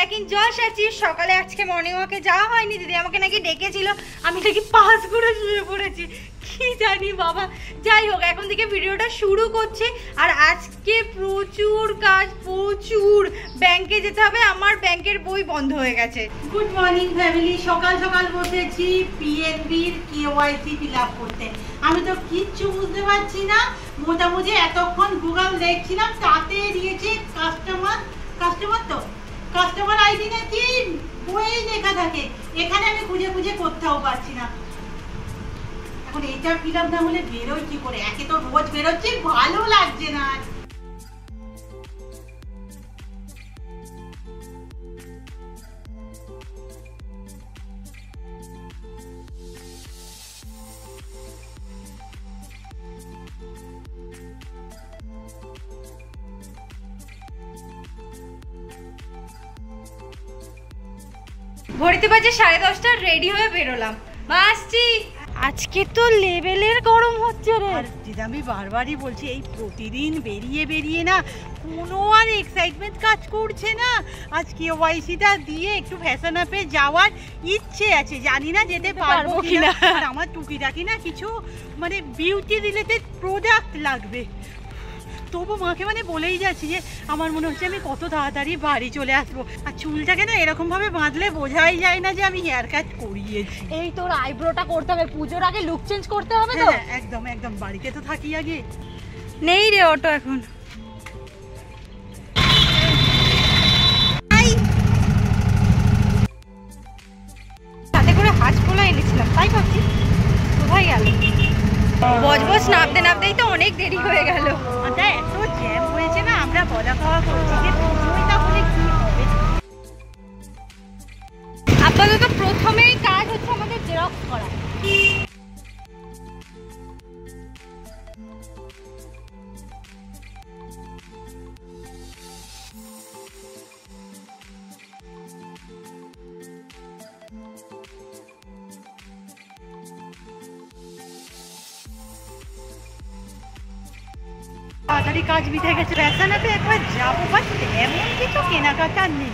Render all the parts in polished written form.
Back in জলসাচি। সকালে আজকে morning ওয়াকে যাওয়া হয়নি, দিদি আমাকে নাকি ডেকেছিল, আমি নাকি পাস করে শুয়ে পড়েছি, কি জানি বাবা। যাই হোক, এখন থেকে ভিডিওটা শুরু করছি। আর আজকে প্রচুর কাজ, প্রচুর। ব্যাংকে যেতে হবে, আমার ব্যাংকের বই বন্ধ হয়ে গেছে। Good morning family. সকাল সকাল বসেছি পিএনবির কেওয়াইসি ফিল আপ করতে। আমি তো কিচ্ছু বুঝতে পারছি না, মোটামুটি এতক্ষণ গুগল দেখছিলাম, তাতে দিয়েছে কাস্টমার আইডি নাকি বইয়ে লেখা থাকে, এখানে আমি খুঁজে খুঁজে কোথাও পাচ্ছি না। এখন এটা ফিল আপ না হলে বেরোই কি করে? একে তো রোজ বেরোচ্ছি, ভালো লাগছে না। ঘড়িতে বাজে 10:30, রেডি হয়ে বেরোলাম। আসছি। আজকে তো লেভেলের গরম হচ্ছে রে। দিদা আমি বারবারই বলছি, এই প্রতিদিন বেরিয়ে বেরিয়ে না কোনো আর এক্সাইটমেন্ট কাজ করছে না। আজ কেওয়াইসিটা দিয়ে একটু ফ্যাশন আপে যাওয়ার ইচ্ছে আছে, জানি না যেতে পারবো কিনা। আর আমার টুকিটাকি না কিছু মানে বিউটি রিলেটেড প্রোডাক্ট লাগবে। তবু মাকে মানে বলেই যাচ্ছি যে আমার মনে হচ্ছে আমি কত তাড়াতাড়ি বাড়ি চলে আসবো। আর চুলটাকে না এরকম ভাবে বাঁধলে বোঝাই যায় না যে আমি হেয়ার কাট করিয়েছি। এই তোর আইব্রোটা করতে হবে, পুজোর আগে লুক চেঞ্জ করতে হবে তো। হ্যাঁ একদম একদম, বাড়িতে তো থাকি আগে। নেই রে অটো এখন। সাথে করে হাঁসপোলা এনেছিলাম, তাই ভাবছি কোথায় গেল। বজবজ নামতে নামতেই তো অনেক দেরি হয়ে গেল। আচ্ছা এত জ্যাম হয়েছে না, আমরা বলা খাওয়া করছি যে পুজোটা হলে কি হবে। আপাতত প্রথমেই কাজ হচ্ছে আমাদের জেরক্স করা। তাড়াতাড়ি কাজ মিটে গেছে, ফ্যাশনাতে একবার যাবো, বাট এমন কিছু কেনাকাটা নেই।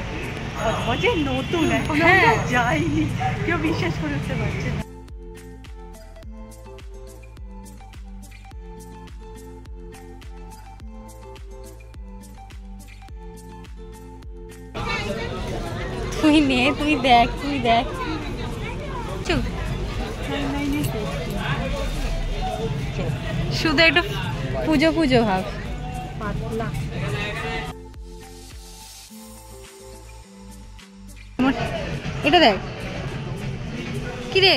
বজবজে নতুন, এখন আমরা যাইনি, কেউ বিশ্বাস করতে পারছে না। তুই নে, তুই দেখ, তুই দেখ। চুপ, শুধু একটু পুজো পুজো ভাব। পাতলা এটা দেখ কি রে,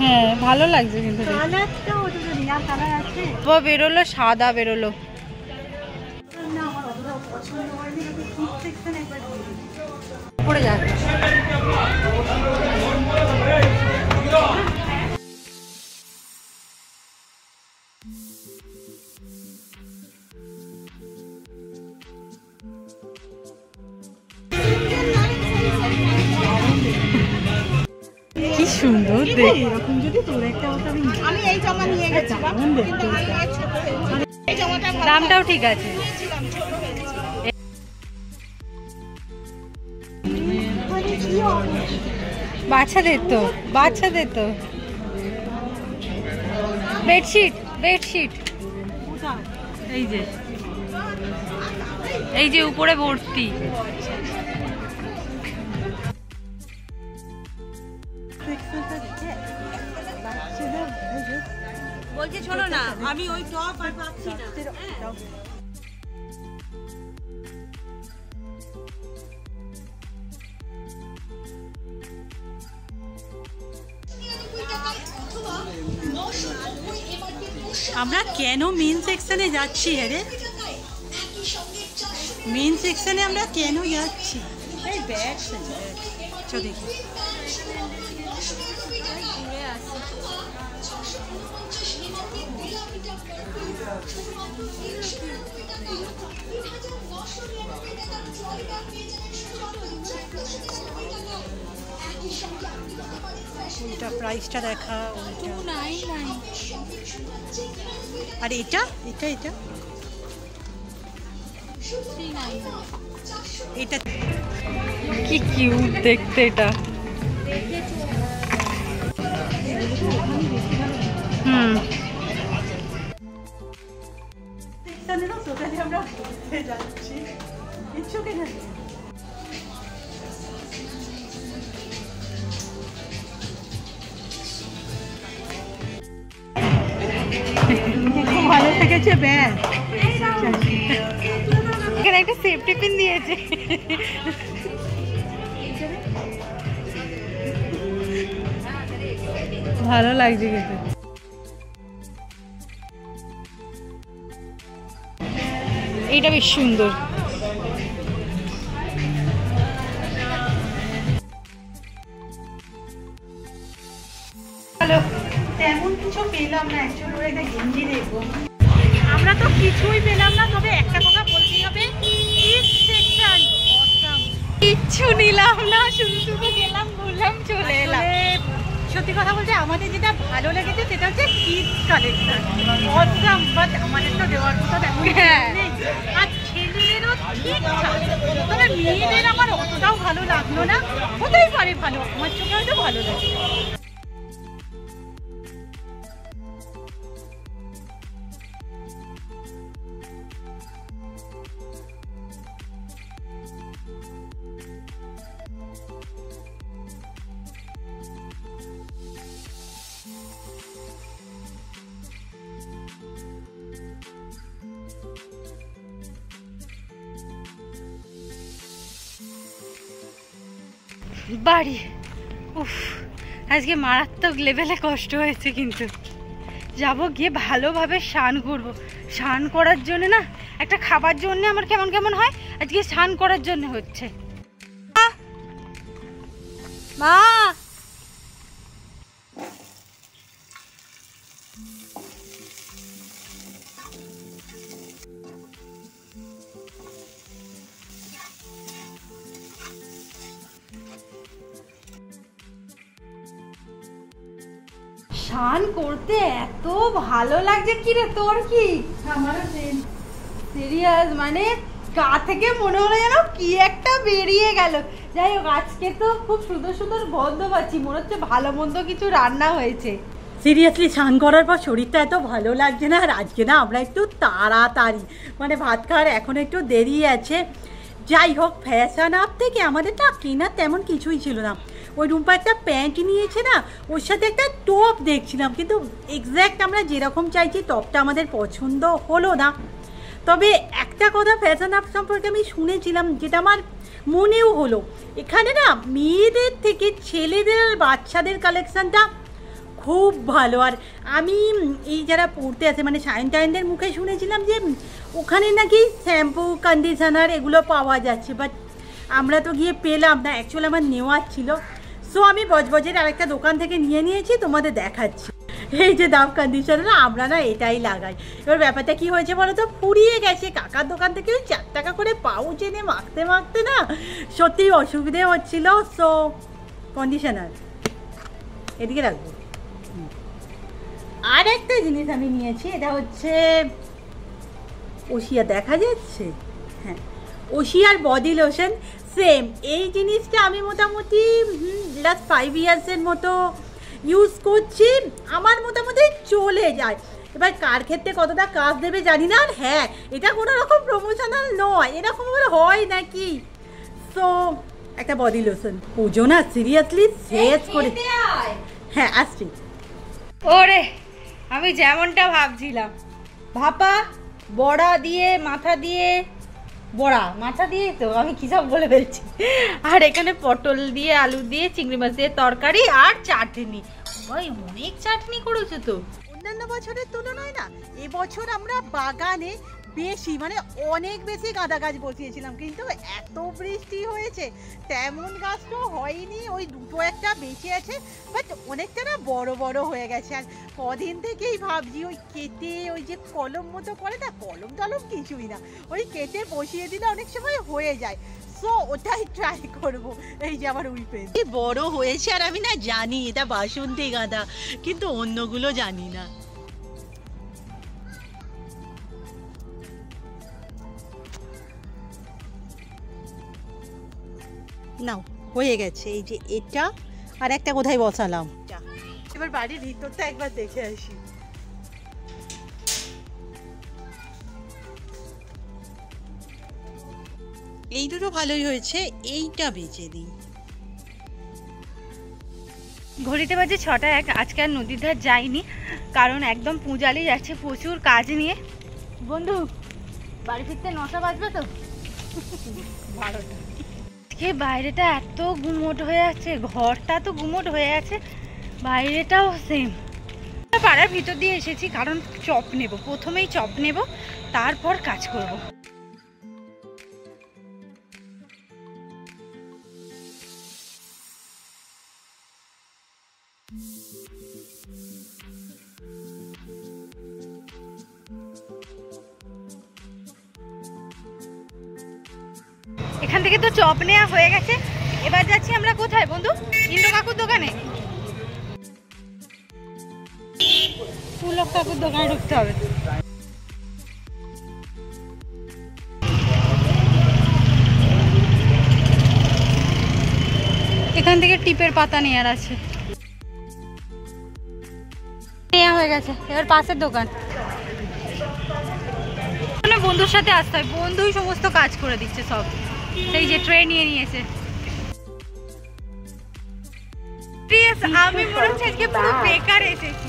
হ্যাঁ ভালো লাগছে কিন্তু বেরোলো, সাদা বেরোলো। পড়ে যাচ্ছে। কি সুন্দর দেখ, এরকম যদি তোর একটা হতো। আমি এই জামা নিয়ে গেছিলাম, দামটাও ঠিক আছে। বাচ্চাদের তো, বাচ্চাদের তো বেডশিট, বেডশিট এই যে, এই যে উপরে ভর্তি। বলছি শোনো না, আমি ওই টপ আর পাচ্ছি না। আমরা কেন মেন সেকশনে যাচ্ছি? আরে মেন সেকশনে আমরা কেন যাচ্ছি? এই ব্যাগ চল দেখি। ওইটা প্রাইসটা দেখা, ওইটা আর এটা এটা এটা এটা কি কিউট দেখতে এটা। আমরা ঘুরতে যাচ্ছি কিছু কিনা ভালো থেকেছে ব্যাগ। এখানে একটা সেফটি পিন দিয়েছে। ভালো লাগছে কিন্তু। এইটা বেশ সুন্দর। হ্যালো, তেমন কিছু পেলাম না, অ্যাকচুয়ালি ওরা একটা গেঞ্জি দেখবো। আমরা তো কিছুই পেলাম না, তবে একটা কথা বলতেই হবে, কিচ্ছু নিলাম না, শুধু শুধু গেলাম ঘুরলাম চলে এলাম। সত্যি কথা বলতে আমাদের যেটা ভালো লেগেছে সেটা হচ্ছে কিডস কালেকশন, অসাম। বাট আমাদের তো দেওয়ার কথা তেমন নেই, আর ছেলেদেরও ঠিকঠাক, তবে মেয়েদের আমার অতটাও ভালো লাগলো না। হতেই পারে ভালো, আমার চোখে হয়তো ভালো লাগে। বাড়ি, উফ, আজকে মারাত্মক লেভেলে কষ্ট হয়েছে, কিন্তু যাব গিয়ে ভালোভাবে স্নান করব। স্নান করার জন্য না, একটা খাবার জন্য আমার কেমন কেমন হয়, আজকে স্নান করার জন্য হচ্ছে। মা, স্নান করতে এত ভালো লাগছে। কি রে তোর কি? আমারও সেম, সিরিয়াস, মানে গা থেকে মনে হলো যেন কি একটা বেরিয়ে গেল। যাই হোক, আজকে তো খুব সুন্দর সুন্দর গন্ধ পাচ্ছি, মনে হচ্ছে ভালো মন্দ কিছু রান্না হয়েছে। সিরিয়াসলি স্নান করার পর শরীরটা এত ভালো লাগছে না। আর আজকে না আমরা একটু তাড়াতাড়ি, মানে ভাত খাওয়ার এখন একটু দেরি আছে। যাই হোক, ফ্যাশন আপ থেকে আমাদের না কেনার তেমন কিছুই ছিল না। ওই রুম্পা একটা প্যান্ট নিয়েছে না, ওর সাথে একটা টপ দেখছিলাম, কিন্তু এক্স্যাক্ট আমরা যেরকম চাইছি টপটা আমাদের পছন্দ হলো না। তবে একটা কথা ফ্যাশন আপ সম্পর্কে আমি শুনেছিলাম, যেটা আমার মনেও হলো, এখানে না মেয়েদের থেকে ছেলেদের আর বাচ্চাদের কালেকশানটা খুব ভালো। আর আমি এই যারা পড়তে আসে, মানে সায়েন্টাইনদের মুখে শুনেছিলাম যে ওখানে নাকি শ্যাম্পু, কন্ডিশনার এগুলো পাওয়া যাচ্ছে, বাট আমরা তো গিয়ে পেলাম না। অ্যাকচুয়ালি আমার নেওয়ার ছিল, সো আমি বজবজের আরেকটা দোকান থেকে নিয়েছি, তোমাদের দেখাচ্ছি। এই যে দাম কন্ডিশনার, আমরা না এটাই লাগাই। এবার ব্যাপারটা কি হয়েছে বলো তো, ফুরিয়ে গেছে। কাকার দোকান থেকে 4 টাকা করে পাউচ এনে মাখতে মাখতে না সত্যিই অসুবিধে হচ্ছিল। সো কন্ডিশনার এদিকে রাখবো। আর একটা জিনিস আমি নিয়েছি, এটা হচ্ছে ওশিয়া, দেখা যাচ্ছে? হ্যাঁ, ওশিয়ার বডি লোশন। সেম এই জিনিসটা আমি মোটামুটি লাস্ট 5 ইয়ার্সের মতো ইউজ করছি, আমার মোটামুটি চলে যায়। এবার কার ক্ষেত্রে কতটা কাজ দেবে জানি না। আর হ্যাঁ, এটা কোনো রকম প্রমোশনাল নয়, এরকম হয় নাকি। সো একটা বডি লোশন, পুজো না সিরিয়াসলি শেষ করে। হ্যাঁ আসছি। ওরে, আমি যেমনটা ভাবছিলাম, ভাপা বড়া দিয়ে মাথা দিয়ে, বড়া মাথা দিয়ে তো আমি কী সব বলে ফেলছি। আর এখানে পটল দিয়ে, আলু দিয়ে, চিংড়ি মাছ দিয়ে তরকারি আর চাটনি। ভাই অনেক চাটনি করেছো তো। অন্যান্য বছরের তুলনায় না এবছর আমরা বাগানে বেশি, মানে অনেক বেশি গাঁদা গাছ বসিয়েছিলাম, কিন্তু এত বৃষ্টি হয়েছে তেমন গাছ তো হয়নি। ওই দুটো একটা বেঁচে আছে, বাট অনেকটা না বড় বড় হয়ে গেছে। আর কদিন থেকেই ভাবছি ওই কেটে, ওই যে কলম মতো করে না, কলম টলম কিছুই না, ওই কেটে বসিয়ে দিলে অনেক সময় হয়ে যায়। সো ওটাই ট্রাই করবো। এই যে আমার উইপেন বড় হয়েছে, আর আমি না জানি এটা বাসন্তী গাঁদা, কিন্তু অন্যগুলো জানি না। নাও হয়ে গেছে। এই যে এটা আর একটা কোথায় বসালাম, এবার বাড়ির ভিতরটা একবার দেখে আসি। এই দুটো ভালোই হয়েছে, এইটা বেচে দিই। ঘড়িতে বাজে 6টা 1। আজকে আর নদীর ধার যাইনি, কারণ একদম পূজালি যাচ্ছে প্রচুর কাজ নিয়ে। বন্ধু বাড়ি ফিরতে 9টা বাজবে তো 12টা। আজকে বাইরেটা এত গুমোট হয়ে আছে, ঘরটা তো গুমোট হয়ে আছে, বাইরেটাও সেম। পাড়ার ভিতর দিয়ে এসেছি কারণ চপ নেব, প্রথমেই চপ নেব, তারপর কাজ করব। এখান থেকে তো চপ নেওয়া হয়ে গেছে, এবার যাচ্ছি আমরা কোথায় বন্ধু? ইন্দ্র কাকুর দোকানে। পুলক কাকুর দোকানে ঢুকতে হবে। এখান থেকে টিপের পাতা নেওয়ার আছে, নেওয়া হয়ে গেছে। এবার পাশের দোকান। বন্ধুর সাথে আসতে হয়, বন্ধুই সমস্ত কাজ করে দিচ্ছে সব। সেই যে ট্রে নিয়ে নিয়েছে। আমি মনে হচ্ছে আজকে পুরো বেকার এসেছি।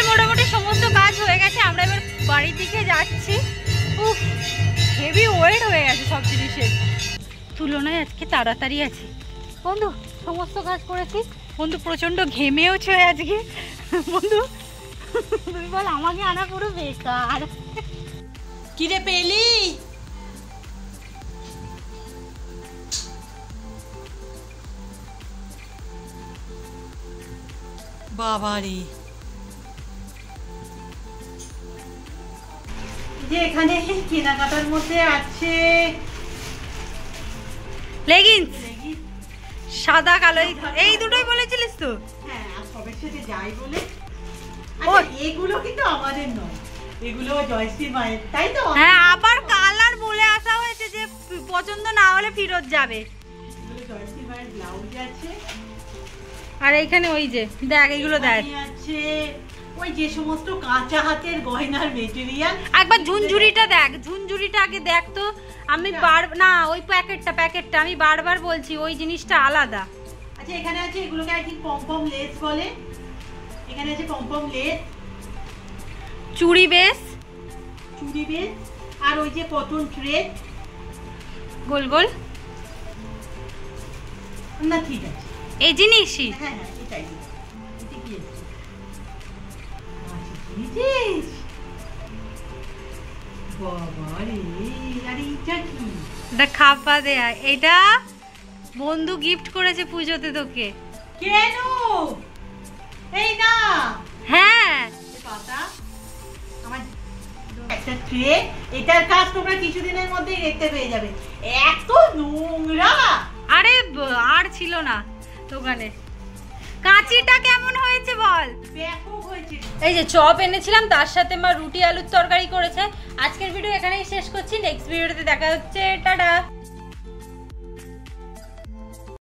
মোটামুটি সমস্ত কাজ হয়ে গেছে, আমরা এবার বাড়ির দিকে যাচ্ছি। উফ, হেভি ওয়েট হয়ে গেছে সব জিনিসের তুলনায়, আজকে তাড়াতাড়ি আছে। বন্ধু সমস্ত কাজ করেছি, বন্ধু প্রচন্ড ঘেমেওছে আজকে। বন্ধু তুমি বল, আমাকে আনা পুরো বেকার। কিরে পেলি? বাবারে, যে এখানে কেনাকাটার মধ্যে আছে লেগিংস, সাদা কালো, এই দুটোই বলেছিলিস তো? হ্যাঁ, আর সবের সাথে যাই বলে। এগুলো কিন্তু আমাদের নয়, এগুলো জয়শ্রী মায়ের, তাই তো? হ্যাঁ, আবার কালার বলে আসা হয়েছে যে পছন্দ না হলে ফেরত যাবে। এগুলো জয়শ্রী মায়ের ব্লাউজ আছে। আর এইখানে ওই যে দেখ, এগুলো দেখ আছে, ওই যে সমস্ত কাঁচা হাতের গয়নার মেটেরিয়াল। একবার ঝুনঝুরিটা দেখ, ঝুনঝুরিটা আগে দেখ তো। আমি না, ওই প্যাকেটটা আমি বারবার বলছি, ওই জিনিসটা আলাদা। আচ্ছা, এখানে আছে, এগুলোকে আই থিংক পমপম লেস বলে। এখানে আছে পমপম লেস, চুড়ি বেস, আর ওই যে কটন থ্রেড গোল গোল। না ঠিক আছে, এই জিনিসই। হ্যাঁ হ্যাঁ, এটাই। এটা কি আছে? বাবারে, আরে এটা কি? এটা খাপা দেয়া। এটা বন্ধু গিফট করেছে পুজোতে তোকে। কেন? এই না। হ্যাঁ, পাতা আমার একটা ট্রে। এটার কাজ তোমরা কিছুদিনের মধ্যেই দেখতে পেয়ে যাবে। এত নোংরা। আরে আর ছিল না দোকানে। কাঁচিটা কেমন হয়েছে বল? ব্যাপক হয়েছে। এই যে চপ এনেছিলাম, তার সাথে মা রুটি আলুর তরকারি করেছে। আজকের ভিডিও এখানেই শেষ করছি, নেক্সট ভিডিওতে দেখা হচ্ছে, টাটা।